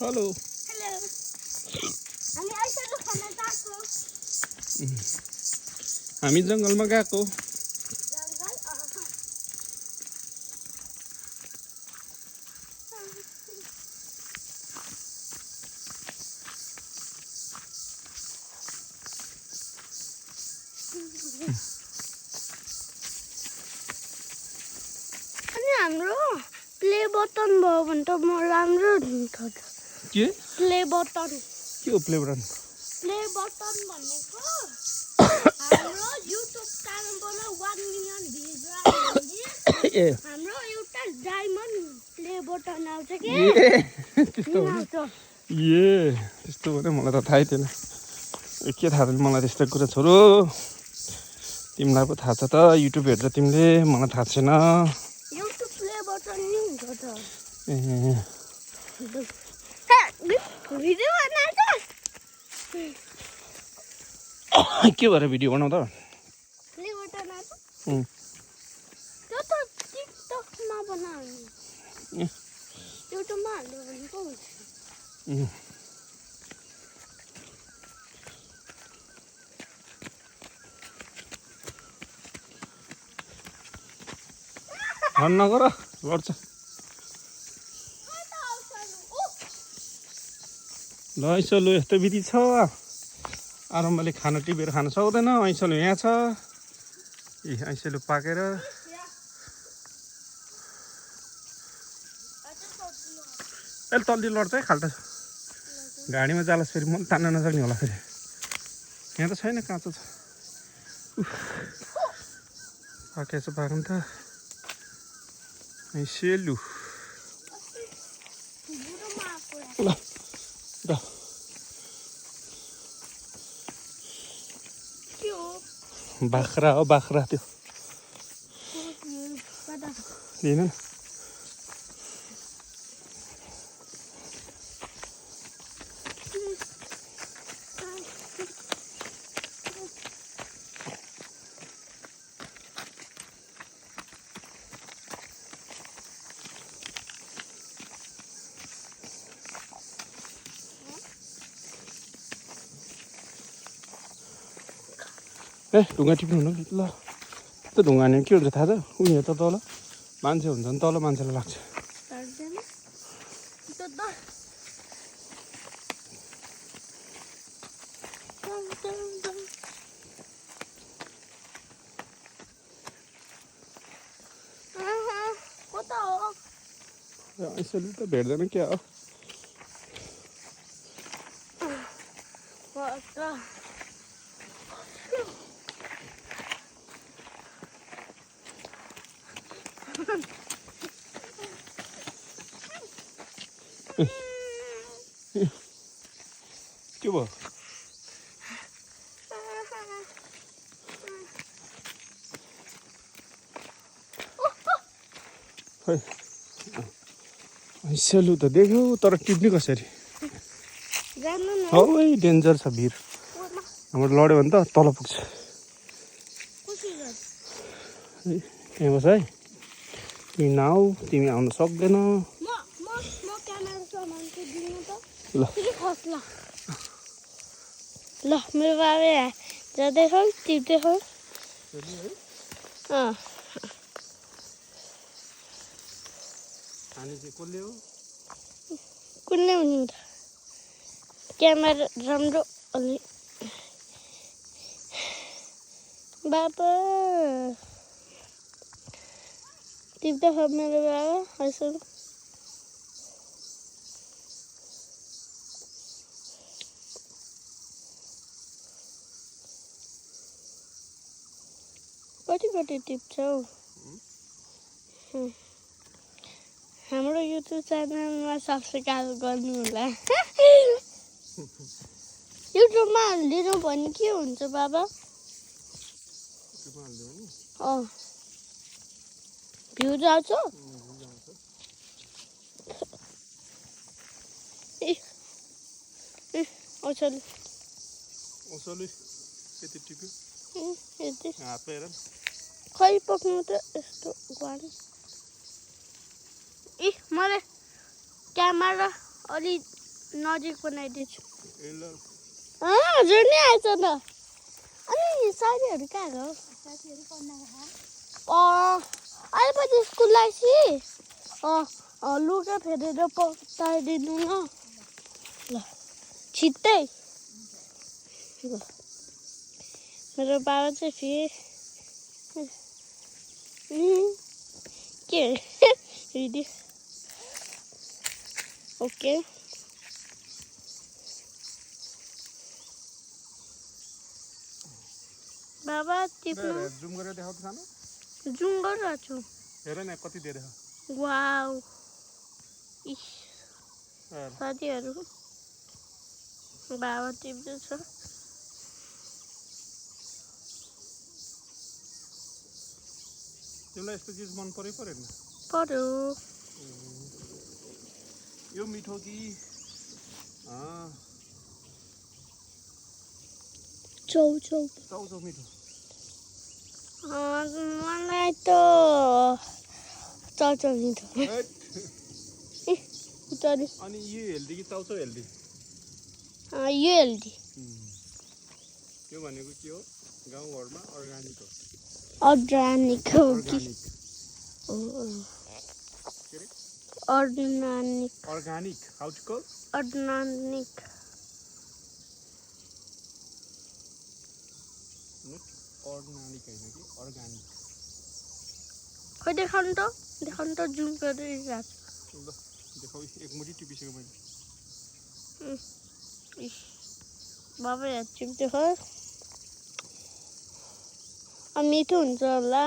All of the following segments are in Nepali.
हेलो हेलो हामी आइसक्यो खाना गएको हामी जङ्गलमा गएको जङ्गल अनि हाम्रो प्ले बटन भयो भने त म राम्रो हुन्छ के प्ले बटन के हो प्ले बटन प्ले बटन भनेको हाम्रो युट्युब च्यानलबाट 1 मिलियन भ्युज ए हाम्रो एउटा डायमन्ड प्ले बटन आउँछ के त्यस्तो हो आउँछ त्यस्तो भने मलाई त थाहै थिएन के थाहा थियो मलाई त्यस्तो कुरा छोरो तिमीलाई पो थाहा छ त युट्युब हेर्छ तिमीले मलाई थाहा छैन युट्युब प्ले बटन नि हुन्छ त ए भिडियो बनाउँछ के भएर भिडियो बनाउँदा प्ले बटन आउँछ उम्, त्यो त टिकटकमा बनाउने ए, युट्युबमा हाल्यो भने पो हुन्छ उम्। हन नगर लड्छ ल ऐसो यस्तो विधि छ आरम्भले खाना टिपेर खान सक्दैन ऐसोलो यहाँ छ ए ऐसोलो पाकेर ए तल्ली लड्छ है खाल्टा गाडीमा जालोस् फेरि म तान्न नसक्ने होला फेरि यहाँ त छैन काँचो छ पाकेछ पाक्नु त ऐसेलु ल ल बाख्रा हो बाख्रा त्यो लिन न ए ढुङ्गा टिप्नु हुनु ल त्यो ढुङ्गा हान्यो के हुन्छ थाहा छ उयो त तल मान्छे हुन्छ नि तल मान्छेलाई लाग्छ यसरी त भेट्दैन क्या हो के भयो सेलु त देख्यो तर टिप्ने कसरी हौ डेन्जर छ भिर हाम्रो लड्यो भने त तल पुग्छ त्यहाँ बस है तिमी नआऊ तिमी आउनु सक्दैन ल ल मेरो बाबा जाँदैछ टिप्दैछ खाने चाहिँ कसले हो कुनै हुनु त क्यामेरा राम्रो अलि बाबा टिप्दैछ मेरो बाबा यसो कति टिप्छौ हाम्रो युट्युब च्यानलमा सब्सक्राइब गर्नु होला युट्युबमा हालिदिनु भने के हुन्छ बाबा भ्युज आउँछ खै पक्नु त यस्तो मलाई क्यामेरा अलि नजिक बनाइदिन्छु ए ल हजुर नि आएछ त अनि साथीहरू कहाँ गयो अहिले स्कुल लाग्छ लुगा फेरेर पकाइदिनु न ल छिट्टै ल मेरो बाबा चाहिँ फेरि के भिडियो ओके बाबा टिप्नु जुम गरेर देखाउ त सानो जुम गरिरहेको छु हेर न कति धेरै छ वाउ इस साथीहरू बाबा टिप्दैछ तिमीलाई यस्तो चिज मन परेन पर्यो यो मिठो कि चौ मिठो मलाई त चौ मिठो अनि यो हेल्दी कि चाउचाउ हेल्दी यो हेल्दी यो भनेको के हो गाउँघरमा अर्ग्यानिक हो अर्ग्यानिक हो कि organic how to call organic organic हैन कि अर्ग्यानिक खै देखाउनु त जुम गरिरहेको छु ल देखाउ एक मुठी टिपिसक्यो मैले बाबा यहाँ टिप्दै हो मिठो हुन्छ होला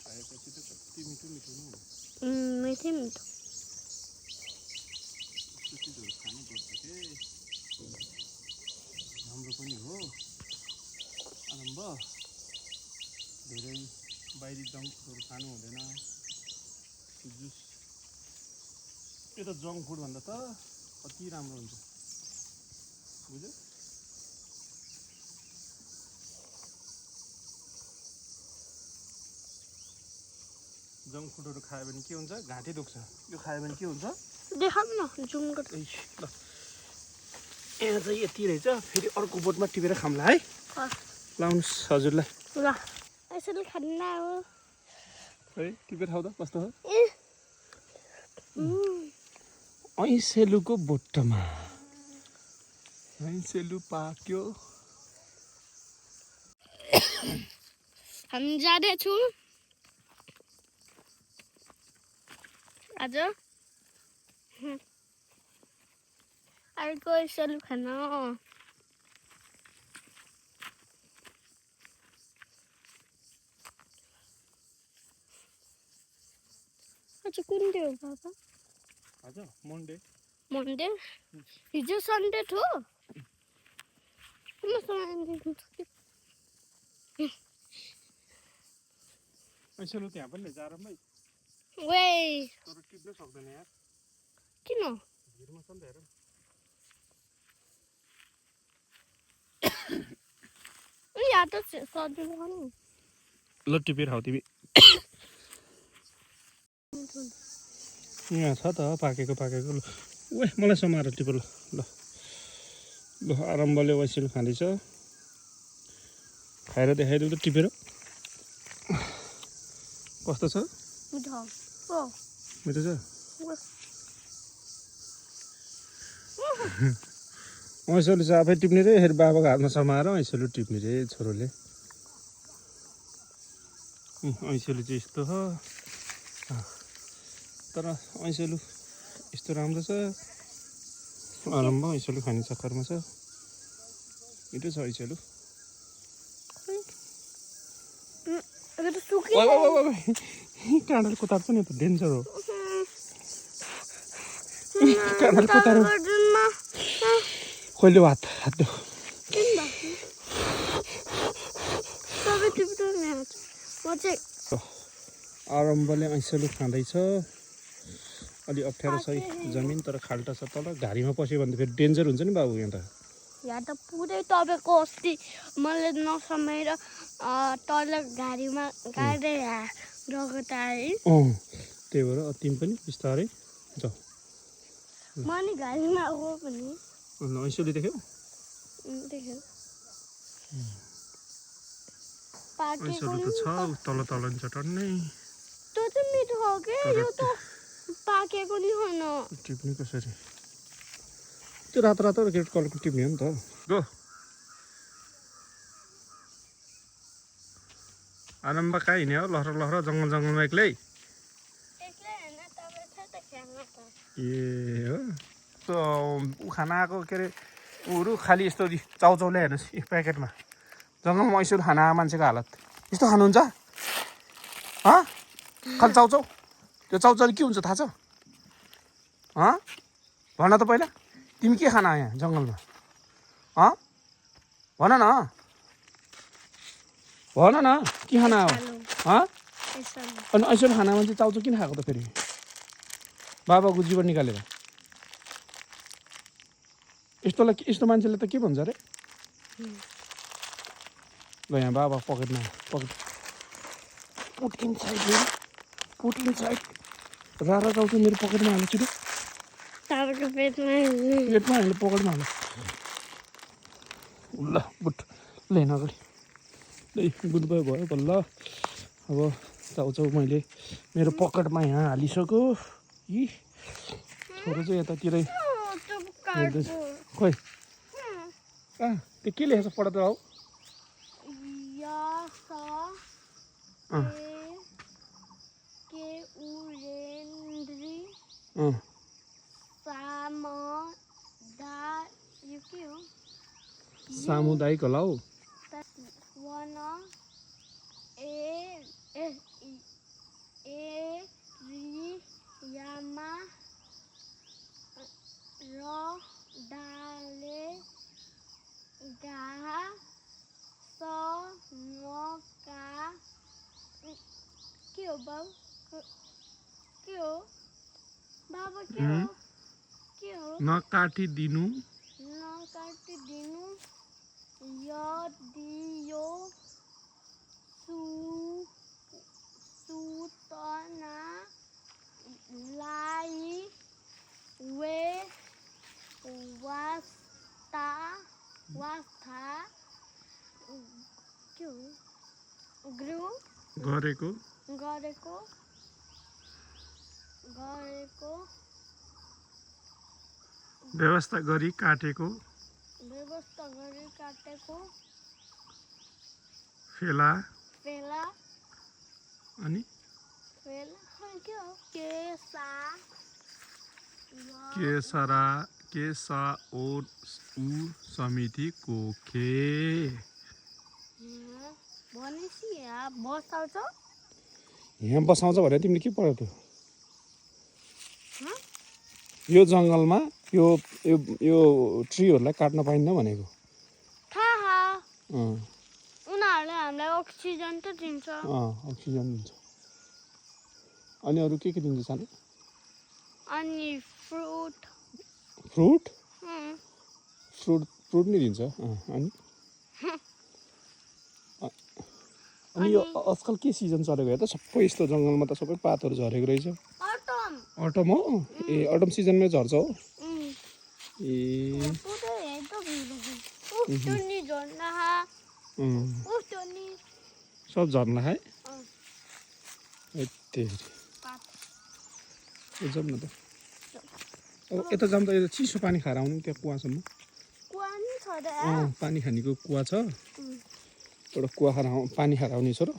खाएपछि त कति मिठो मिठो न मिठो मिठो यस्तो चिजहरू खानुपर्छ के राम्रो पनि हो आरम्भ धेरै बाहिरी जङ्क फुडहरू खानु हुँदैन जुस यो त जङ्क फुड भन्दा त कति राम्रो हुन्छ बुझ्यो जङ्क फुडहरू खायो भने के हुन्छ घाँटी दुख्छ यो खायो भने के हुन्छ देखाउनु न जुम गर्दै ल यहाँ चाहिँ यति रहेछ फेरि अर्को बोटमा टिपेर खाउँला है लाउनुहोस् हजुरलाई ल यसरी खान्न हो है टिपेर खाऊ त कस्तो हो ए ऐसेलुको बोटमा ऐसेलु पाक्यो हामी जाँदैछौँ आज अर्को ऐसेलु खान आज कुन डे हो बाबा आज मन्डे मन्डे हिजो सन्डे थियो ऐसेलु त्यहाँ पनि ल्याएर आरामै वे तर टिप्नै सक्दैन यार किन भिरमा छ नि त हेर यहाँ त सजिलो हो नि ल टिपेर खाऊ तिमी यहाँ छ त पाकेको ल ओए मलाई समाएर टिप ल ल आरम्भले वैसेलु खाँदैछ खाएर देखाइदेऊ त टिपेर कस्तो छ मिठो छ ऐसेलु चाहिँ आफै टिप्ने रे फेरि बाबाको हातमा समाएर ऐसेलु टिप्ने रे छोरोले ऐसेलु चाहिँ यस्तो हो तर ऐसेलु यस्तो राम्रो छ आरम्भ ऐसेलु खाने चक्करमा छ मिठो छ ऐसेलु काँडाले कुतार्छ नि त डेन्जर हो काँडाले कुतार कहिले हात देऊ आरम्भले ऐसेलु खाँदैछ अलि अप्ठ्यारो छ जमिन तर खाल्टा छ तल घारीमा पस्यो भने त फेरि डेन्जर हुन्छ नि बाबु यहाँ त पुरै तपाईँको अस्ति मैले नसमाएर तल घारीमा गाडेर रगत आएँ त्यही भएर तिमी पनि बिस्तारै जाऊ म नि घारीमा हो पनि ऐसोले देख्यौ देख्यो पाकेको ऐसोले त छ तल तल नि छ टन्नै त्यो चाहिँ मिठो हो के यो त पाकेको नि होइन टिप्ने कसरी त्यो रातो रातो रेड कलरको टिप्ने हो नि त गो आनन्द कहाँ हिँड्यो हो लहर लहर जङ्गल जङ्गलमा एक्लै एक्लै होइन तपाईँ छ त खेल्न त ए हो त्यो ऊ खाना आएको के अरे ऊहरू खालि यस्तो चाउचाउले हेर्नुहोस् एक प्याकेटमा जङ्गलमा ऐसो खाना आएको मान्छेको हालत यस्तो खानुहुन्छ खालि चाउचाउ त्यो चाउचाउले के हुन्छ थाहा छ भन त पहिला तिमी के खाना यहाँ जङ्गलमा भन न के खाना हो अनि ऐसो खानामा चाहिँ चाउचाउ किन खाएको त फेरि बाबाको जीवन निकालेर यस्तो मान्छेले त के भन्छ अरे ल यहाँ बाबा पकेटमा पुट इनसाइड रारा चाउचाउ मेरो पकेटमा हाल्नु छिटो तपाईँको पेटमा हाल्नु पकेटमा हाल्नु ल बुट ल हेर्न अगाडि गुड बाई भयो बल्ल अब चाउचाउ मैले मेरो पकेटमा यहाँ हालिसक्यो यी छोरो चाहिँ यतातिरै हेर्दैछ खोइ त्यो के लेखेको छ पढ त हौ सामुदायिक होला हौ के हो बाबु के हो बाबा के हो नकाटिदिनु यदि यो सूचनालाई वास्ता के हो गरेको व्यवस्था गरी काटेको फेला अनि केसा ऊ समितिको के यहाँ बसाउँछ भने तिमीले के पढ्यो त यो जङ्गलमा यो ट्रीहरूलाई काट्न पाइन्न भनेको उनीहरूले हामीलाई अक्सिजन त दिन्छ अक्सिजन दिन्छ अनि अरू के दिन्छ सानो अनि फ्रुट नि दिन्छ अनि यो आजकल के सिजन चलेको हेर त सबै यस्तो जङ्गलमा त सबै पातहरू झरेको रहेछ अटम हो ए अटम सिजनमै झर्छ हो ए सब झर्ना है जाउँ न त अब यता जाऊँ त यो चिसो पानी खाएर आउनु त्यहाँ कुवासम्म पानी खानेको कुवा छ एउटा कुवा खाएर पानी खाएर आउने छ र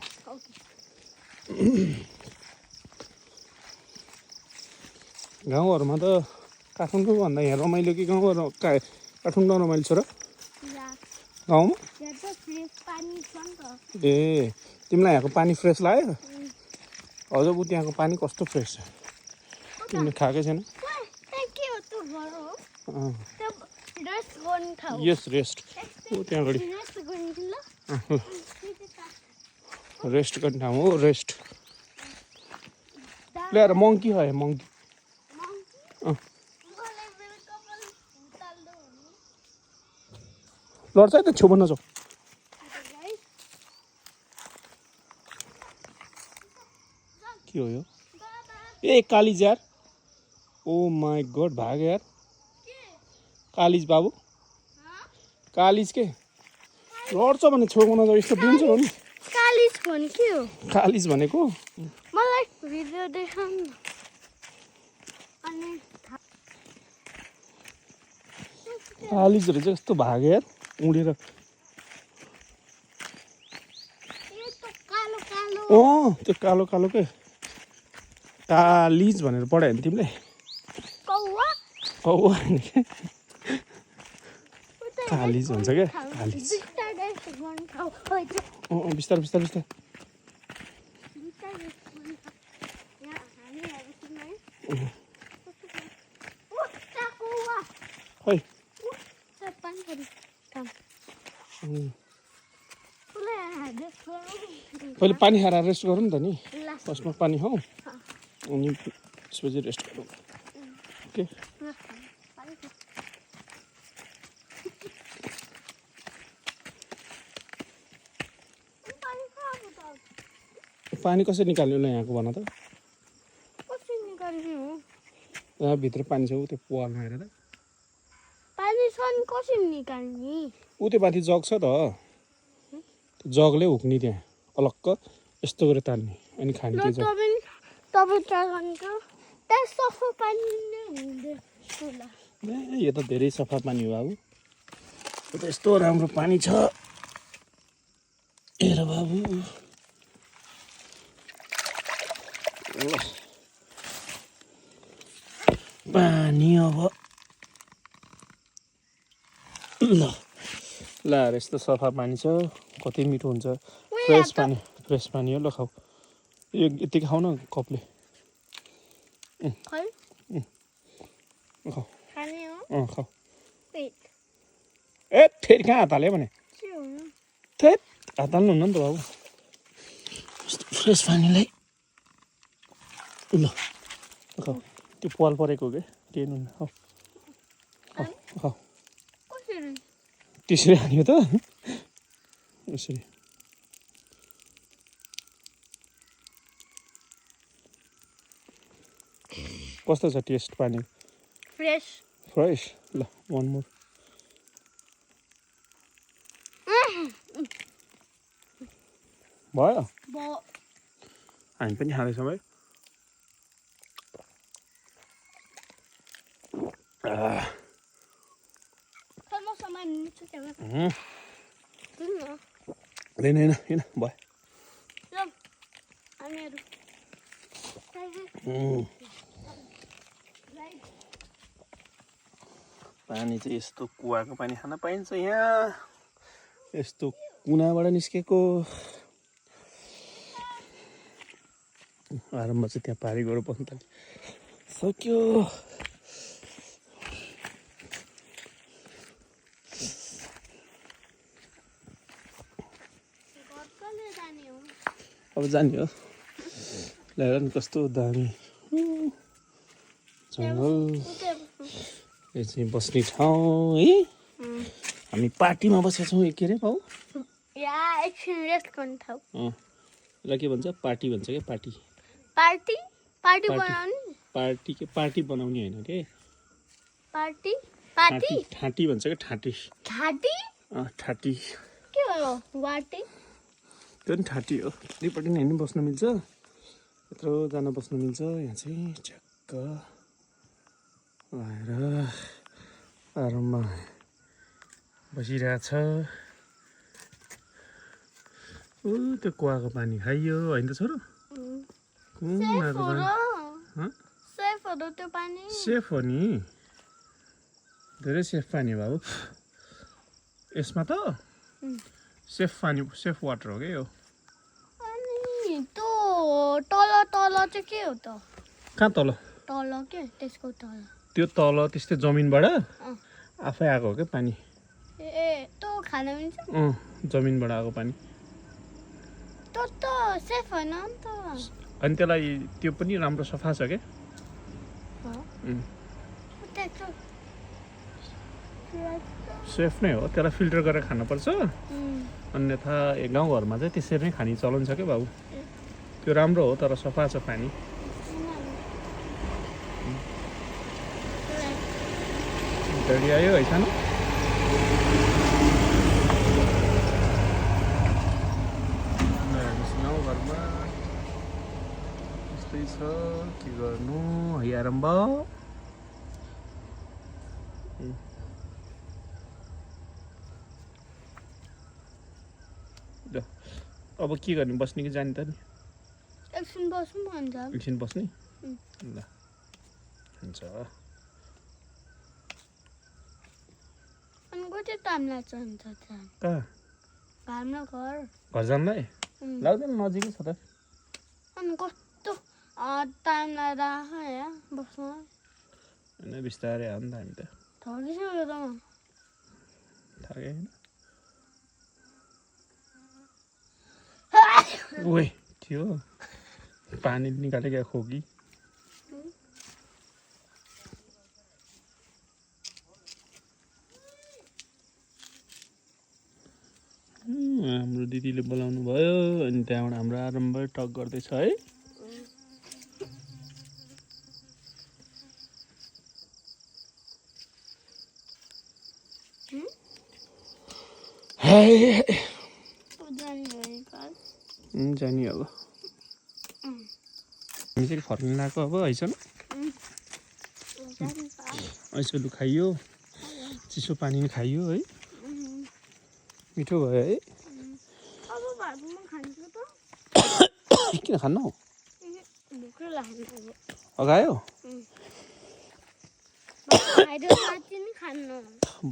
गाउँहरूमा त काठमाडौँ भन्दा यहाँ रमाइलो कि काठमाडौँ रमाइलो छ र गाउँमा ए तिमीलाई यहाँको पानी फ्रेस लाग्यो हजुर ऊ त्यहाँको पानी कस्तो फ्रेस छ तिमीले खाएकै छैन यस रेस्ट ऊ त्यहाँ अगाडि रेस्ट गर्ने ठाउँ हो रेस्ट ल्याएर मङ्की है मङ्की लड्छ है त छेउमा नजाऊ के हो यो ए कालिज यार ओ माई गॉड भाग्यो यार कालिज बाबु कालिज के लड्छ भने छेउमा नजाऊ यस्तो डेन्जर हो नि कालिज भने के हो कालिज भनेको मलाई भिडियो देखाउनु न अनि कालिजहरू चाहिँ कस्तो भाग्यो यार उडेर त्यो कालो कालो के कालिज भनेर पढायो नि तिमीले कौवा कौवा कालिज भन्छ क्या कालिज बिस्तारै बिस्तारै बिस्तारै खै पहिले पानी खाएर रेस्ट गरौँ नि त नि फर्स्टमा पानी खाउँ अनि त्यसपछि रेस्ट गरौँ ओके पानी कसरी निकाल्यो ल यहाँको भन त यहाँ भित्र पानी छ ऊ त्यो पालमा हेर त पानी सन कसरी निकाल्ने ऊ त्यो माथि जग छ त त्यो जगले हुक्ने त्यहाँ अलक्क यस्तो गरेर तान्ने अनि खाने त्यो जग सफा पानी नै हुँदैन यो त धेरै सफा पानी हो बाबु यो त यस्तो राम्रो पानी छ हेर बाबु पानी अब ल यस्तो सफा पानी छ कति मिठो हुन्छ फ्रेस पानी हो ल खाऊ यो यतिकै खाऊ न कपले खाऊ खाऊ ए फेरि कहाँ हात हाल्यो भने थेट हात हाल्नु हुन्न नि त बाबु यस्तो फ्रेस पानीलाई ल खाऊ त्यो पाल परेको के केही हुन्न खाऊ खाऊ त्यसरी हान्यो त यसरी कस्तो छ टेस्ट पानी फ्रेस ल वान मोर भयो हामी पनि खाँदैछौँ है होइन भयो पानी चाहिँ यस्तो कुवाको पानी खान पाइन्छ यहाँ यस्तो कुनाबाट निस्केको आरम्भ चाहिँ त्यहाँ पारी गएर बस्नु थाल्यो सक्यो अब जाने हो हेर नि कस्तो दामी जङ्गल यो चाहिँ बस्ने ठाउँ है हामी पार्टीमा बसेका छौँ के अरे बाउ यसलाई के भन्छ पार्टी भन्छ क्या पार्टी पार्टी बनाउने होइन के ठाँटी भन्छ क्या ठाँटी त्यो नि ठाँटी हो दुईपट्टि नै हिँड्नु बस्नु मिल्छ यत्रो जान बस्नु मिल्छ यहाँ चाहिँ झ्याक्क लगाएर आराममा बसिरहेछ ऊ त्यो कुवाको पानी खाइयो होइन त छोरो सेफ हो नि धेरै सेफ पानी बाबु यसमा त सेफ वाटर हो क्या यो तल चाहिँ के हो त कहाँ तल के त्यसको तल त्यो तल त्यस्तै जमिनबाट आफै आएको हो क्या पानी ए त खान मिल्छ जमिनबाट आएको पानी त सेफ होइन नि त अनि त्यसलाई त्यो पनि राम्रो सफा छ क्या सेफ नै हो त्यसलाई फिल्टर गरेर खानुपर्छ अन्यथा गाउँघरमा चाहिँ त्यसरी नै खाने चलन छ क्या बाबु त्यो राम्रो हो तर सफा छ पानी गाडी आयो है सानो घरमा यस्तै छ के गर्नु है आरम्भ अब के गर्ने बस्ने कि जाने त नि एकछिन बस्नु भन्छ एकछिन बस्ने ल हुन्छ अनि कति टाइम लाग्छ हुन्छ त्यहाँ कहाँ घरमा घर जानलाई लाग्दैन नजिकै छ त अनि कस्तो टाइम लाग्छ यहाँ बस्नु होइन बिस्तारै आयो नि त हामी त थकिसक्यो त म थाहा ओए थियो पानी निकाले क्या खोकी हाम्रो दिदीले बोलाउनु भयो अनि त्यहाँबाट हाम्रो आरम्भ टक गर्दैछ है जाने अब हामी चाहिँ फर्किनु लाग्यो अब हैछन् ऐसो खाइयो चिसो पानी नि खाइयो है मिठो भयो है किन खान्न हौ अगायो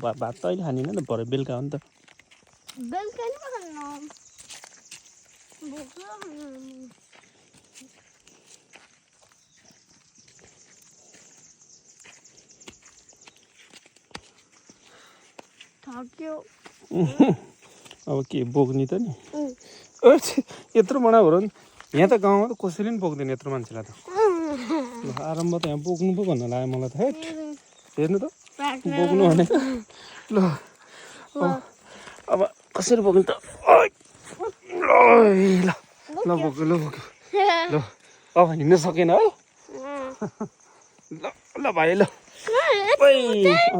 भात त अहिले खानिन नि भरे बेलुका हो नि त बेलुका नि खान्न थक्यो अब के बोक्ने त नि यत्रो बडा हो र नि यहाँ त गाउँमा त कसैले पनि बोक्दैन यत्रो मान्छेलाई त आरम्भ त यहाँ बोक्नु पो भन्न लाग्यो मलाई त हेट हेर्नु त बोक्नु भनेको ल अब कसरी बोक्नु त ल ल बोक्यो ल बोक्यो ल अब हिँड्न सकेन है ल ल भाइ ल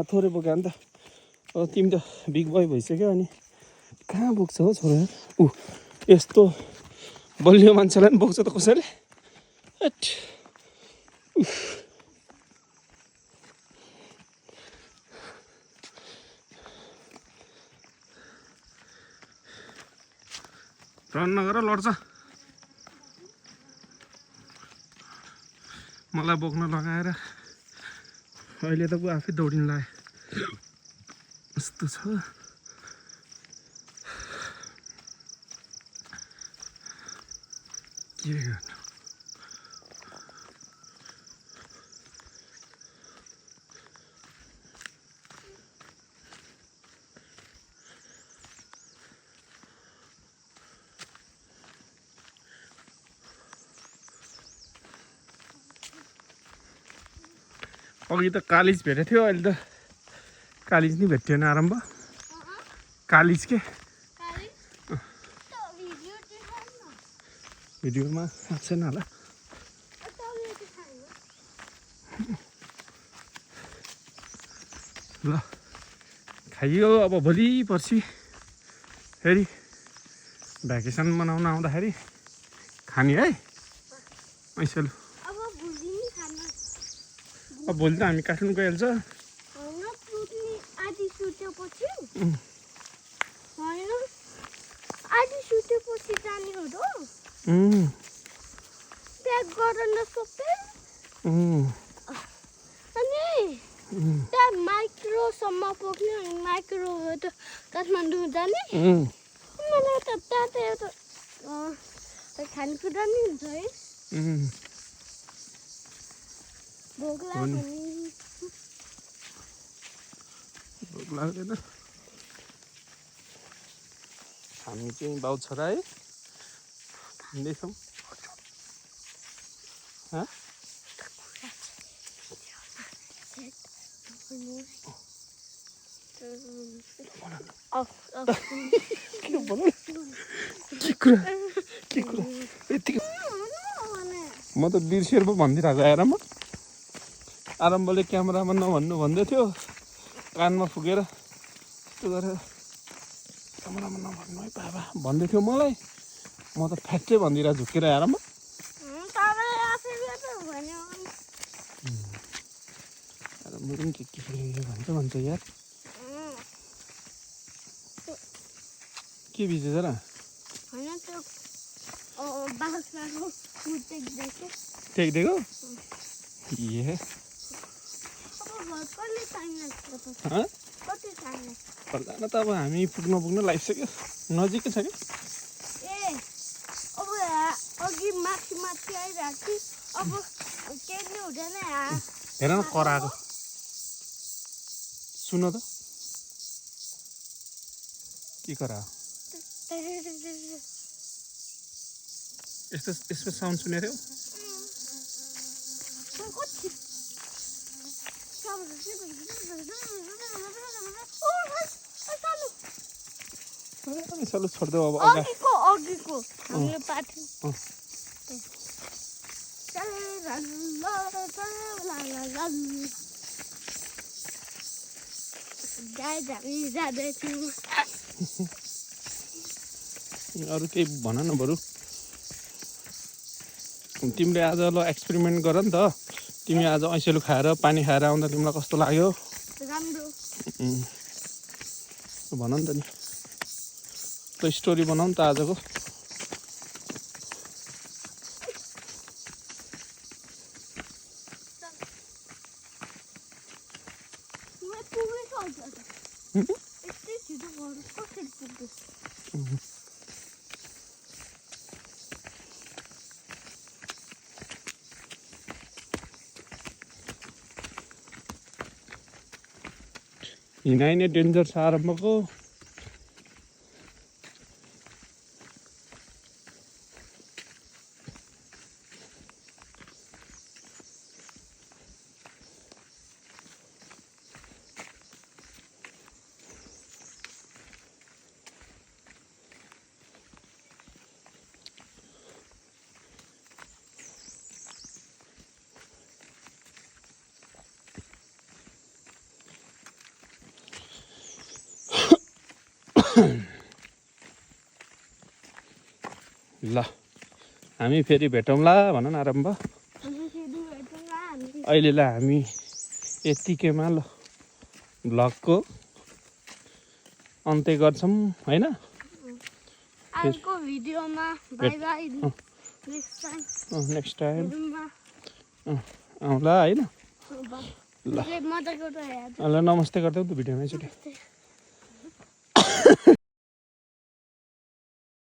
थोरै बोक्यो नि त अब तिमी त बिग बोय भइसक्यो अनि कहाँ बोक्छ हो छोरा यस्तो बलियो मान्छेलाई पनि बोक्छ त कसैले रन नगर लड्छ मलाई बोक्न लगाएर अहिले त आफै दौडिन लाग्यो यस्तो छ के गर्नु अघि त कालिज भेटेको थियो अहिले त कालिज नि भेटिएन आरम्भ कालिज के भिडियोमा छैन होला ल खाइयो अब भोलि पर्सि फेरि भ्याकेसन मनाउन आउँदाखेरि खाने है ऐसेलु अब भोलि त हामी काठमाडौँ गइहाल्छ प्याक गरेर सबै अनि त्यहाँ माइक्रोसम्म पुग्ने माइक्रो त काठमाडौँ जाने मलाई त त्यहाँ त एउटा खानेकुरा नि हुन्छ है भोक लाग्दैन हामी चाहिँ बाउ छोरा है खाँदैछौँ के कुरा यतिकै म त बिर्सेर पो भनिदिरहेको आरम्भले क्यामेरामा नभन्नु भन्दै थियो कानमा फुकेर यस्तो गरेर क्यामेरामा नभन्नु है बाबा भन्दै थियो मलाई म त फ्याट्टै भनिदिएर झुकेर आरम्भ आरम्भ पनि के भन्छ यार के भिजेछ र टेक्दिएको ए फर्कान त अब हामी पुग्न लागिसक्यो नजिकै छ कि हेर न कराएको सुन त के करायो यस्तो साउन्ड सुनेको थियौ चलो छोड्देऊ अब अघिको हामीले पाठ्यौँ अरू केही भन न बरु तिमीले आज ल एक्सपेरिमेन्ट गर नि त तिमी आज ऐसेलु खाएर पानी खाएर आउँदा तिमीलाई कस्तो लाग्यो राम्रो भन नि त नि त स्टोरी बनाऊ नि त आजको हिँडाइ नै डेन्जर छ आरम्भको ल हामी फेरि भेटौँला भन न आरम्भ अहिलेलाई हामी यत्तिकैमा ल भ्लगको अन्त्य गर्छौँ होइन अर्को भिडियोमा बाइ बाइ नेक्स्ट टाइम आउँला होइन ल मजाको ल नमस्ते गरिदेऊ त भिडियोमा एकचोटि